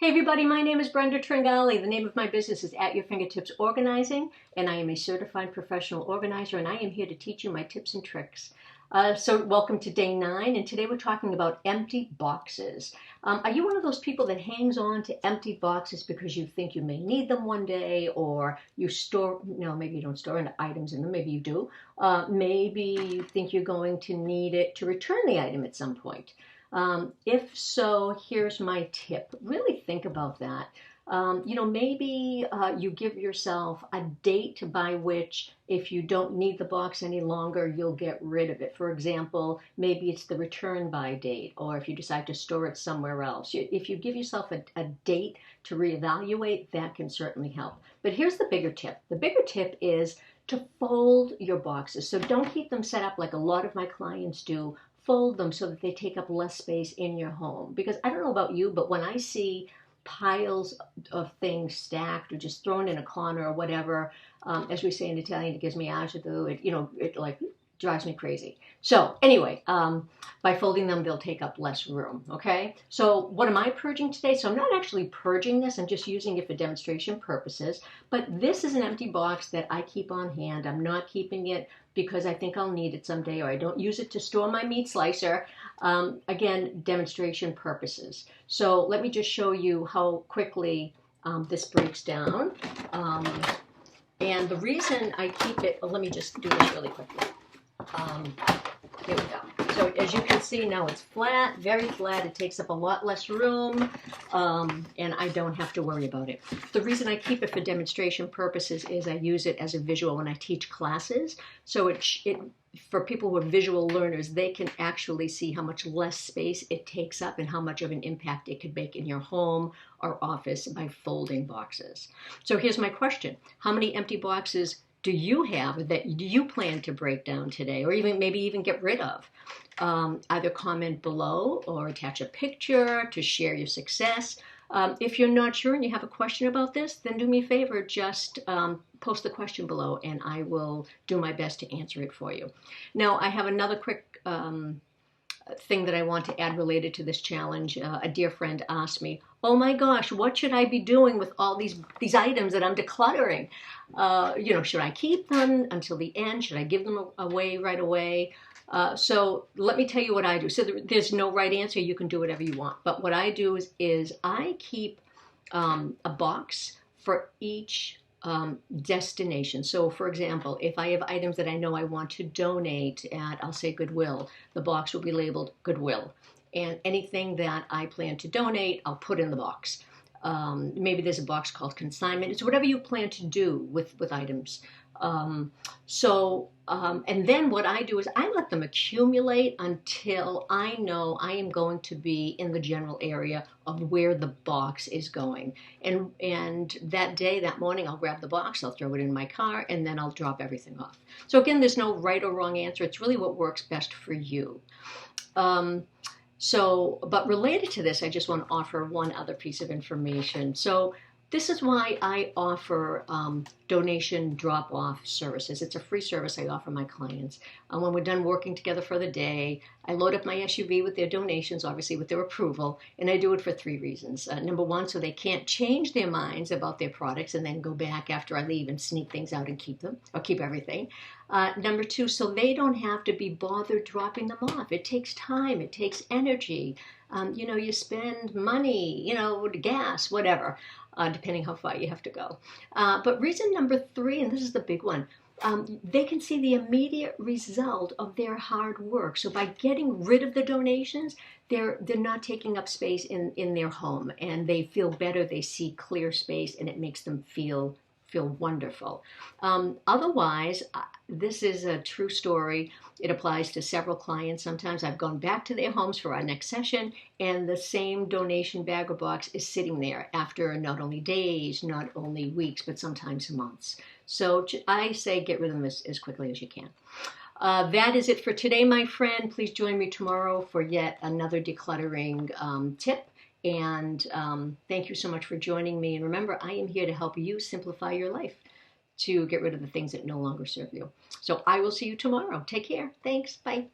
Hey everybody, my name is Brenda Tringali. The name of my business is At Your Fingertips Organizing, and I am a certified professional organizer, and I am here to teach you my tips and tricks. So welcome to day 9, and today we're talking about empty boxes. Are you one of those people that hangs on to empty boxes because you think you may need them one day, or you store, maybe you don't store items in them, maybe you do. Maybe you think you're going to need it to return the item at some point. If so, here's my tip. Really think about that. Maybe you give yourself a date by which, if you don't need the box any longer, you'll get rid of it. For example, maybe it's the return by date, or if you decide to store it somewhere else. If you give yourself a date to reevaluate, that can certainly help. But here's the bigger tip. The bigger tip is to fold your boxes. So don't keep them set up like a lot of my clients do. Fold them so that they take up less space in your home. Because I don't know about you, but when I see piles of things stacked or just thrown in a corner or whatever, as we say in Italian, it gives me agito. It like drives me crazy. So anyway, by folding them, they'll take up less room. Okay. So what am I purging today? So I'm not actually purging this. I'm just using it for demonstration purposes. But this is an empty box that I keep on hand. I'm not keeping it because I think I'll need it someday, or I don't use it to store my meat slicer. Again, demonstration purposes. So let me just show you how quickly this breaks down. And the reason I keep it, let me just do this really quickly. Here we go. So as you can see now, it's flat, very flat. It takes up a lot less room, and I don't have to worry about it. The reason I keep it for demonstration purposes is I use it as a visual when I teach classes. So for people who are visual learners, they can actually see how much less space it takes up and how much of an impact it could make in your home or office by folding boxes. So here's my question. How many empty boxes do you have that you plan to break down today, or maybe even get rid of? Either comment below or attach a picture to share your success. If you're not sure and you have a question about this, then do me a favor, just post the question below and I will do my best to answer it for you. Now, I have another quick thing that I want to add related to this challenge. A dear friend asked me, oh my gosh, what should I be doing with all these items that I'm decluttering? Should I keep them until the end? Should I give them away right away? So let me tell you what I do. So there's no right answer. You can do whatever you want. But what I do is I keep a box for each destination. So for example, if I have items that I know I want to donate at, I'll say Goodwill, the box will be labeled Goodwill. And anything that I plan to donate, I'll put in the box. Maybe there's a box called consignment. It's whatever you plan to do with items. And then what I do is I let them accumulate until I know I am going to be in the general area of where the box is going. And that day, that morning, I'll grab the box, I'll throw it in my car, and then I'll drop everything off. So again, there's no right or wrong answer. It's really what works best for you. But related to this, I just want to offer one other piece of information. So this is why I offer donation drop-off services. It's a free service I offer my clients. When we're done working together for the day, I load up my SUV with their donations, obviously with their approval, and I do it for 3 reasons. Number one, so they can't change their minds about their products and then go back after I leave and sneak things out and keep them, or keep everything. Number 2, so they don't have to be bothered dropping them off. It takes time, it takes energy. You spend money, gas, whatever. Depending how far you have to go. But reason number 3, and this is the big one, they can see the immediate result of their hard work. So by getting rid of the donations, they're not taking up space in their home, and they feel better, they see clear space, and it makes them feel wonderful. Otherwise, this is a true story. It applies to several clients. Sometimes I've gone back to their homes for our next session, and the same donation bag or box is sitting there after not only days, not only weeks, but sometimes months. So I say get rid of them as quickly as you can. That is it for today, my friend. Please join me tomorrow for yet another decluttering tip. And thank you so much for joining me. And remember, I am here to help you simplify your life to get rid of the things that no longer serve you. So I will see you tomorrow. Take care. Thanks. Bye.